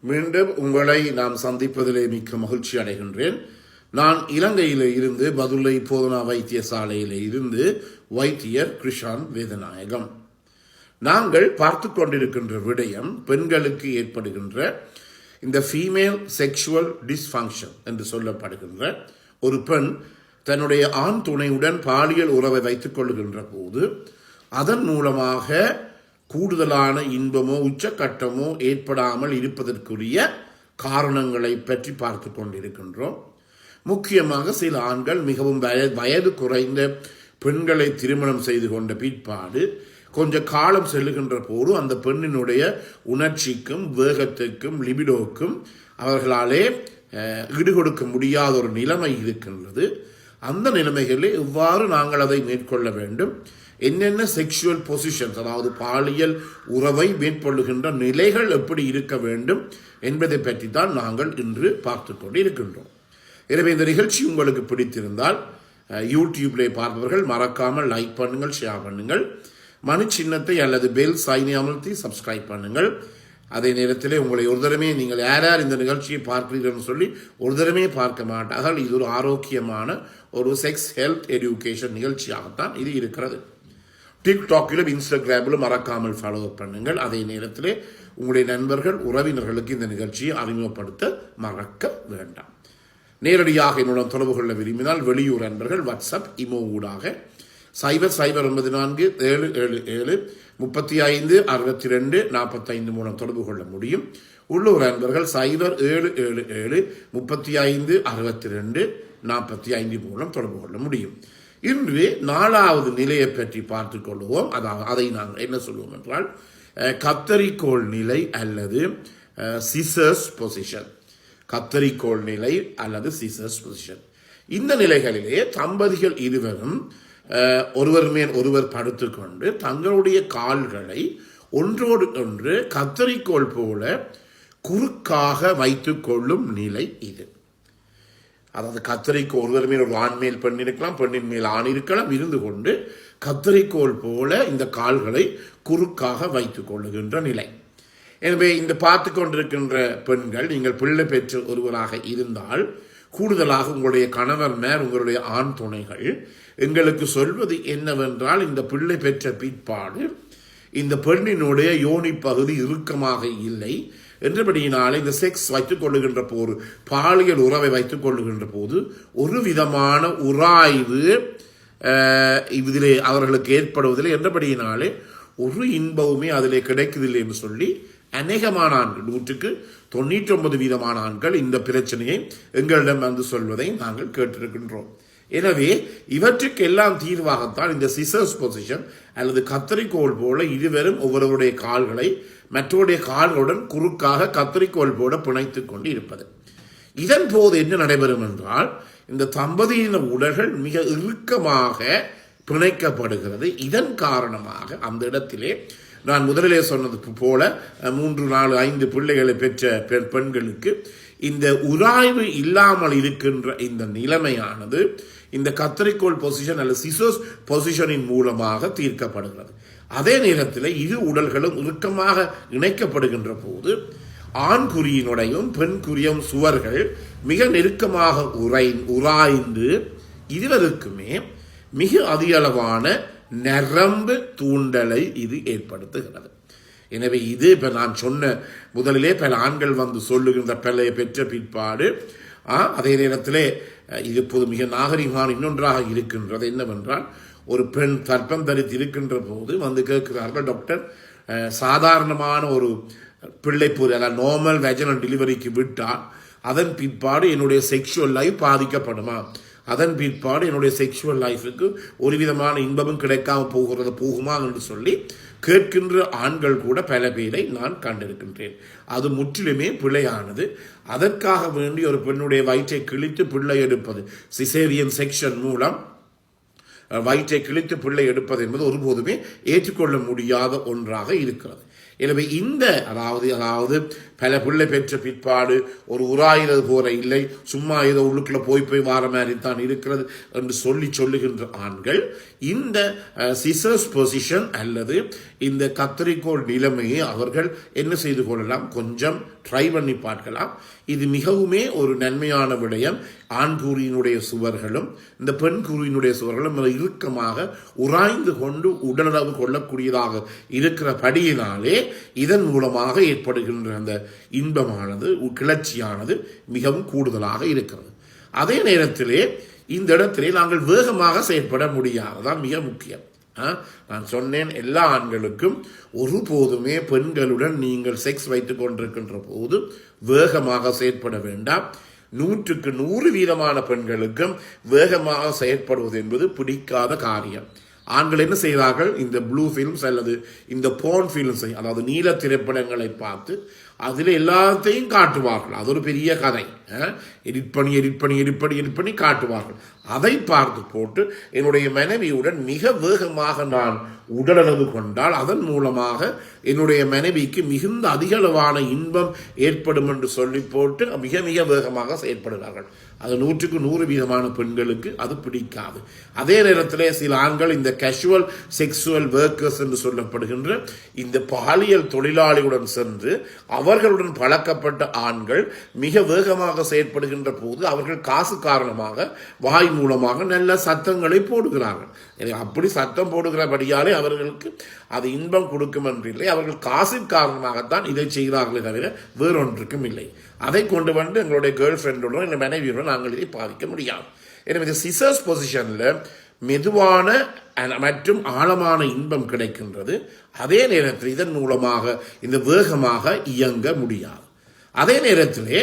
மீண்டும் உங்களை நாம் சந்திப்பதிலே மிக்க மகிழ்ச்சி அடைகின்றேன். நான் இலங்கையிலே இருந்து பதுளை போதனா வைத்தியசாலையிலே இருந்து வைத்தியர் கிருஷான் வேதநாயகம். நாங்கள் பார்த்து கொண்டிருக்கின்ற விடயம் பெண்களுக்கு ஏற்படுகின்ற இந்த ஃபீமேல் செக்ஷுவல் டிஸ்ஃபங்க்ஷன் என்று சொல்லப்படுகின்ற ஒரு பெண் தன்னுடைய ஆண் துணையுடன் பாலியல் உறவை வைத்துக் கொள்ளுகின்ற போது அதன் மூலமாக கூடுதலான இன்பமோ உச்சக்கட்டமோ ஏற்படாமல் இருப்பதற்குரிய காரணங்களை பற்றி பார்த்து கொண்டிருக்கின்றோம். முக்கியமாக சில ஆண்கள் மிகவும் வயது குறைந்த பெண்களை திருமணம் செய்து கொண்ட பிற்பாடு கொஞ்ச காலம் செல்லுகின்ற போது அந்த பெண்ணினுடைய உணர்ச்சிக்கும் வேகத்துக்கும் லிபிடோக்கும் அவர்களாலே ஈடுகொடுக்க முடியாத ஒரு நிலைமை இருக்கின்றது. அந்த நிலைமைகளில் எவ்வாறு நாங்கள் அதை மேற்கொள்ள வேண்டும், என்னென்ன செக்ஷுவல் பொசிஷன்ஸ் அதாவது பாலியல் உறவை மேற்கொள்ளுகின்ற நிலைகள் எப்படி இருக்க வேண்டும் என்பதை பற்றி தான் நாங்கள் இன்று பார்த்து கொண்டு இருக்கின்றோம். எனவே இந்த நிகழ்ச்சி உங்களுக்கு பிடித்திருந்தால் யூடியூப்ல பார்ப்பவர்கள் மறக்காமல் லைக் பண்ணுங்கள், ஷேர் பண்ணுங்கள், மணி சின்னத்தை அல்லது பெல் சைனை அமர்த்தி சப்ஸ்கிரைப் பண்ணுங்கள். அதே நேரத்தில் உங்களை ஒரு தடவை நீங்கள் யார் இந்த நிகழ்ச்சியை பார்க்கிறீர்கள் சொல்லி ஒரு தடவை பார்க்க மாட்டார்கள். இது ஒரு ஆரோக்கியமான ஒரு செக்ஸ் ஹெல்த் எஜுகேஷன் நிகழ்ச்சியாகத்தான் இது இருக்கிறது. டிக்டாக்கிலும் இன்ஸ்டாகிராமிலும் மறக்காமல் ஃபாலோ பண்ணுங்கள். அதே நேரத்தில் உங்களுடைய நண்பர்கள் உறவினர்களுக்கு இந்த நிகழ்ச்சியை அறிமுகப்படுத்த மறக்க வேண்டாம். நேரடியாக என்னுடன் தொடர்பு கொள்ள விரும்பினால் வெளியூர் நண்பர்கள் வாட்ஸ்அப் இமோ ஊடாக 009477356245 மூலம் தொடர்பு கொள்ள முடியும். உள்ளூர் நண்பர்கள் 0777356245 மூலம் தொடர்பு கொள்ள முடியும். இன்று 4வது நிலையை பற்றி பார்த்துக் கொள்வோம். அதை நாங்கள் என்ன சொல்லுவோம் என்றால் கத்தரிக்கோள் நிலை அல்லது சிசர்ஸ் பொசிஷன். கத்தரிக்கோள் நிலை அல்லது சிசர்ஸ் பொசிஷன். இந்த நிலைகளிலே தம்பதிகள் இருவரும் ஒருவர் மேல் ஒருவர் படுத்துக்கொண்டு தங்களுடைய கால்களை ஒன்றோடு ஒன்று கத்தரிக்கோள் போல குறுக்காக வைத்துக் கொள்ளும் நிலை இது. அதாவது கத்தரிக்கோள் ஒருவர் மேல் ஒரு ஆண் மேல் பெண் இருக்கலாம், பெண்ணின் மேல் ஆண் இருக்கலாம், இருந்து கொண்டு கத்தரிக்கோள் போல இந்த கால்களை குறுக்காக வைத்துக் கொள்ளுகின்ற நிலை. எனவே இந்த பார்த்து கொண்டிருக்கின்ற பெண்கள் நீங்கள் பிள்ளை பெற்ற ஒருவராக இருந்தால் கூடுதலாக உங்களுடைய கணவர் மேல் உங்களுடைய ஆண் துணைகள் எங்களுக்கு சொல்வது என்னவென்றால் இந்த பிள்ளை பெற்ற பிற்பாடு இந்த பெண்ணினுடைய யோனி பகுதி இறுக்கமாக இல்லை என்றபடியினாலே இந்த செக்ஸ் வைத்துக் கொள்ளுகின்ற போது பாலியல் உறவை வைத்துக் கொள்ளுகின்ற போது ஒரு விதமான உராய்வு இதிலே அவர்களுக்கு ஏற்படுவதில்லை என்றபடியினாலே ஒரு இன்பவுமே அதிலே கிடைக்குதில்லை என்று சொல்லி அநேகமான ஆண்கள் 99% ஆண்கள் இந்த பிரச்சனையை எங்களிடம் வந்து சொல்வதை நாங்கள் கேட்டிருக்கின்றோம். எனவே இவற்றுக்கு எல்லாம் தீர்வாகத்தான் இந்த சிசர்ஸ் பொசிஷன் அல்லது கத்தரிக்கோள் போல இருவரும் ஒவ்வொருவருடைய கால்களை மற்றவருடைய கால்களுடன் குறுக்காக கத்தரிக்கோள் போல பிணைத்துக் கொண்டு இருப்பது. இதன் போது என்ன நடைபெறும் என்றால் இந்த தம்பதியின் உடல்கள் மிக இறுக்கமாக பிணைக்கப்படுகிறது. இதன் காரணமாக அந்த இடத்திலே நான் முதலிலே சொன்னது போல 3, 4, 5 பிள்ளைகளை பெற்ற பெண்களுக்கு இந்த உராய்வு இல்லாமல் இருக்கின்ற இந்த நிலைமையானது இந்த கத்தரிக்கோள் பொசிஷன் அல்லது சிசர்ஸ் பொசிஷனின் மூலமாக தீர்க்கப்படுகிறது. அதே நேரத்தில் இரு உடல்களும் இறுக்கமாக இணைக்கப்படுகின்ற போது ஆண் குறியினுடையும் பெண் குறியும் சுவர்கள் மிக நெருக்கமாக உராய்ந்து இருவருக்குமே மிக அதிக அளவான நரம்பு தூண்டலை இது ஏற்படுத்துகிறது. எனவே இது இப்ப நான் சொன்ன முதலிலே பல ஆண்கள் வந்து சொல்லுகின்ற பிள்ளையை பெற்ற பிற்பாடு அதே நேரத்திலே இது இப்போது மிக நாகரிகமான இன்னொன்றாக இருக்கின்றது என்னவென்றால் ஒரு பெண் கர்ப்பம் தரித்து இருக்கின்ற போது வந்து கேட்கிறார்கள், டாக்டர் சாதாரணமான ஒரு பிள்ளைப்பூர் அதாவது நார்மல் வெஜினல் டெலிவரிக்கு விட்டால் அதன் பிற்பாடு என்னுடைய செக்ஷுவல் லைஃப் பாதிக்கப்படுமா, அதன் பிற்பாடு என்னுடைய செக்ஷுவல் லைஃபுக்கு ஒரு விதமான இன்பமும் கிடைக்காம போகுமா என்று சொல்லி கேட்கின்ற ஆண்கள் கூட பல பேரை நான் கண்டிருக்கின்றேன். அது முற்றிலுமே பிழையானது. அதற்காக வேண்டி ஒரு பெண்ணுடைய வயிற்றை கிழித்து பிள்ளை எடுப்பது, சிசேரியன் செக்ஷன் மூலம் வயிற்றை கிழித்து பிள்ளை எடுப்பது என்பது ஒருபோதுமே ஏற்றுக்கொள்ள முடியாத ஒன்றாக இருக்கிறது. எனவே இந்த அதாவது பல பிள்ளை பெற்ற பிற்பாடு ஒரு உராயிறது போற இல்லை, சும்மா ஏதோ உள்ளுக்குள்ள போய் வார மாதிரி தான் இருக்கிறது என்று சொல்லுகின்ற ஆண்கள் இந்த சிசர்ஸ் பொசிஷன் அல்லது இந்த கத்தரிக்கோள் நிலைமையை அவர்கள் என்ன செய்து கொள்ளலாம், கொஞ்சம் ட்ரை பண்ணி பார்க்கலாம். இது மிகவுமே ஒரு நன்மையான விடயம். ஆண் கூறியினுடைய சுவர்களும் இந்த பெண் கூறியினுடைய சுவர்களும் இறுக்கமாக உராய்ந்து கொண்டு உடலுறவு கொள்ளக்கூடியதாக இருக்கிறபடியினாலே இதன் மூலமாக ஏற்படுகின்ற அந்த இன்பமானது கிளர்ச்சியானது மிகவும் கூடுதலாக இருக்கிறது. அதே நேரத்திலே இந்த இடத்திலே நாங்கள் வேகமாக செயற்பட முடியாதுதான் மிக முக்கியம். நான் சொன்னேன், எல்லா ஆண்களுக்கும் ஒருபோதுமே பெண்களுடன் நீங்கள் செக்ஸ் வைத்துக் கொண்டிருக்கின்ற போது வேகமாக செயற்பட வேண்டாம். 100% பெண்களுக்கும் வேகமாக செயற்படுவது என்பது பிடிக்காத காரியம். ஆண்கள் என்ன செய்கிறார்கள், இந்த ப்ளூ ஃபிலிம்ஸ் அல்லது இந்த போர்ன் ஃபிலிம்ஸை, அதாவது நீல திரைப்படங்களை பார்த்து அதில் எல்லாத்தையும் காட்டுவார்கள். அது ஒரு பெரிய கதை. எடிட் பண்ணி காட்டுவார்கள். அதை பார்த்து போட்டு என்னுடைய மனைவியுடன் மிக வேகமாக நான் உடலுறவு கொண்டால் அதன் மூலமாக என்னுடைய மனைவிக்கு மிகுந்த அதிகளவான இன்பம் ஏற்படும் என்று சொல்லி போட்டு மிக மிக வேகமாக செயற்படுகிறார்கள். அது 100% பெண்களுக்கு அது பிடிக்காது. அதே நேரத்தில் சில ஆண்கள் இந்த கேஷுவல் செக்ஸுவல் ஒர்க்கர்ஸ் என்று சொல்லப்படுகின்ற இந்த பாலியல் தொழிலாளிகளுடன் சென்று அவர்களுடன் பழக்கப்பட்ட ஆண்கள் மிக வேகமாக செயற்படுகின்ற போது அவர்கள் காசு காரணமாக வாய் மூலமாக நல்ல சத்தங்களை போடுகிறார்கள். அப்படி சத்தம் போடுகிறபடியாலே அவர்களுக்கு அது இன்பம் கொடுக்கும் என்றில்லை, அவர்கள் காசு காரணமாகத்தான் இதை செய்கிறார்களே தவிர வேறொன்றுக்கும் இல்லை. அதை கொண்டு வந்து எங்களுடைய கேர்ள் ஃப்ரெண்டுடன் எங்கள் மனைவியுடன் நாங்கள் இதை பாதிக்க முடியாது. எனவே இந்த சிசர்ஸ் பொசிஷனில் மெதுவான மற்றும் ஆழமான இன்பம் கிடைக்கின்றது. அதே நேரத்தில் இதன் மூலமாக இந்த வேகமாக இயங்க முடியாது. அதே நேரத்திலே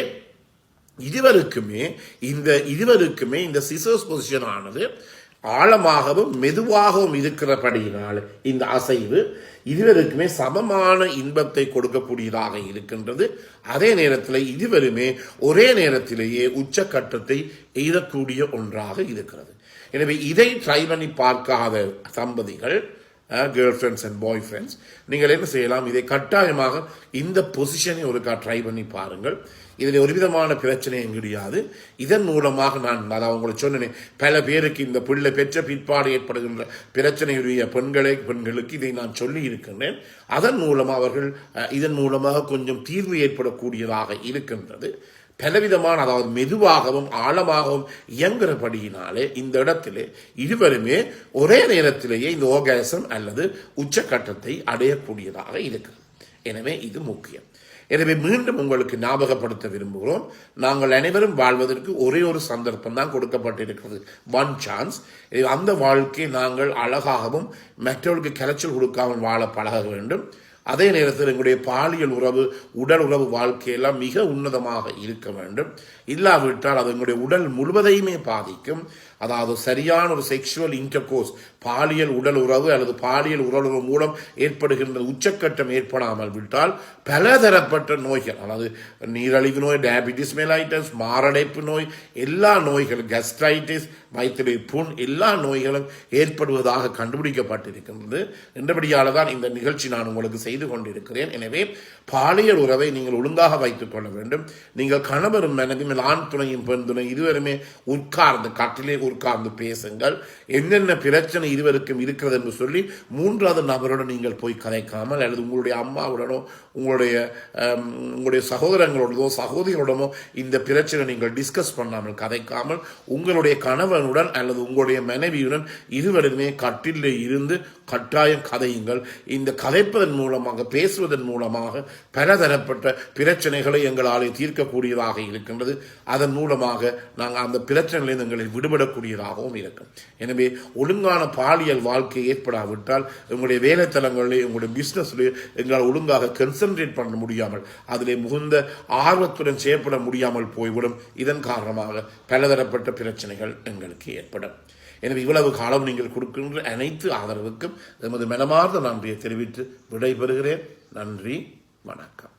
இருவருக்குமே இந்த சிசர்ஸ் பொசிஷன் ஆனது ஆழமாகவும் மெதுவாகவும் இருக்கிறபடியினால் இந்த அசைவு இருவருக்குமே சமமான இன்பத்தை கொடுக்கக்கூடியதாக இருக்கின்றது. அதே நேரத்தில் இருவருமே ஒரே நேரத்திலேயே உச்சக்கட்டத்தை எய்தக்கூடிய ஒன்றாக இருக்கிறது. எனவே இதை ட்ரை பண்ணி பார்க்காத தம்பதிகள், girl friends and bye friends, நீங்கள் என்ன செய்யலாம், இதை கட்டாயமாக இந்த பொசிஷனை ஒருக்கா ட்ரை பண்ணி பாருங்கள். இதில் ஒரு விதமான பிரச்சனையும் கிடையாது. இதன் மூலமாக நான் உங்களுக்கு சொன்னேன், பல பேருக்கு இந்த பிள்ளை பெற்ற பிற்பாடு ஏற்படுகின்ற பிரச்சனையுடைய பெண்களுக்கு இதை நான் சொல்லி இருக்கின்றேன். அதன் மூலமாக அவர்கள் இதன் மூலமாக கொஞ்சம் தீர்வு ஏற்படக்கூடியதாக இருக்கின்றது. பலவிதமான, அதாவது மெதுவாகவும் ஆழமாகவும் இயங்குறபடியினாலே இந்த இடத்திலே இருவருமே ஒரே நேரத்திலேயே இந்த ஓர்காசம் அல்லது உச்சக்கட்டத்தை அடையக்கூடியதாக இருக்கிறது. எனவே இது முக்கியம். எனவே மீண்டும் உங்களுக்கு ஞாபகப்படுத்த விரும்புகிறோம், நாங்கள் அனைவரும் வாழ்வதற்கு ஒரே ஒரு சந்தர்ப்பம் தான் கொடுக்கப்பட்டிருக்கிறது, ஒன் சான்ஸ். அந்த வாழ்க்கையை நாங்கள் அழகாகவும் மற்றவர்களுக்கு கலைச்சல் கொடுக்காமல் வாழ பழக வேண்டும். அதே நேரத்தில் எங்களுடைய பாலியல் உறவு, உடல் உறவு வாழ்க்கையெல்லாம் மிக உன்னதமாக இருக்க வேண்டும். இல்லாவிட்டால் அது எங்களுடைய உடல் முழுவதையுமே பாதிக்கும். அதாவது சரியான ஒரு செக்ஷுவல் இன்டர்கோர்ஸ், பாலியல் உடல் உறவு அல்லது பாலியல் உறவு மூலம் ஏற்படுகின்ற உச்சக்கட்டம் ஏற்படாமல் விட்டால் பலதரப்பட்ட நோய்கள், அதாவது நீரழிவு நோய், டயபிட்டிஸ் மெலைட்டஸ், மாரடைப்பு நோய், எல்லா நோய்களும், கஸ்ட்ரைட்டிஸ், வயிற்றிலே புண், எல்லா நோய்களும் ஏற்படுவதாக கண்டுபிடிக்கப்பட்டிருக்கின்றது. என்றபடியால் தான் இந்த நிகழ்ச்சி நான் உங்களுக்கு செய்து கொண்டிருக்கிறேன். எனவே பாலியல் உறவை நீங்கள் ஒழுங்காக வைத்துக் கொள்ள வேண்டும். நீங்கள் கணவரும் மனைவியும், ஆண் துணையும் பெண் துணை இருவருமே உட்கார்ந்து கட்டிலே உட்கார்ந்து பேசுங்கள். என்னென்ன பிரச்சனை இருவருக்கும் இருக்கிறது என்று சொல்லி மூன்றாவது நபருடன் நீங்கள் போய் கதைக்காமல், அல்லது உங்களுடைய அம்மாவுடனோ உங்களுடைய சகோதரங்களோடதோ சகோதரிகளோடமோ இந்த பிரச்சனை நீங்கள் டிஸ்கஸ் பண்ணாமல் கதைக்காமல் உங்களுடைய கணவனுடன் அல்லது உங்களுடைய மனைவியுடன் இருவருமே கட்டிலே இருந்து கட்டாயம் கதையுங்கள். இந்த கதைப்பதன் மூலமாக, பேசுவதன் மூலமாக பலதரப்பட்ட பிரச்சனைகளை எங்களால் தீர்க்கக்கூடியதாக இருக்கின்றது. அதன் மூலமாக நாங்கள் அந்த பிரச்சனைகளில் எங்களை விடுபடக்கூடியதாகவும் இருக்கும். எனவே ஒழுங்கான பாலியல் வாழ்க்கை ஏற்படாவிட்டால் உங்களுடைய வேலைத்தலங்களிலே, உங்களுடைய பிசினஸ்லேயே எங்களால் ஒழுங்காக கன்சன்ட்ரேட் பண்ண முடியாமல், அதிலே மிகுந்த ஆர்வத்துடன் செயற்பட முடியாமல் போய்விடும். இதன் காரணமாக பலதரப்பட்ட பிரச்சனைகள் எங்களுக்கு ஏற்படும். எனவே இவ்வளவு காலம் நீங்கள் கொடுக்கின்ற அனைத்து ஆதரவுக்கும் எமது மனமார்ந்த நன்றியை தெரிவித்து விடைபெறுகிறேன். நன்றி, வணக்கம்.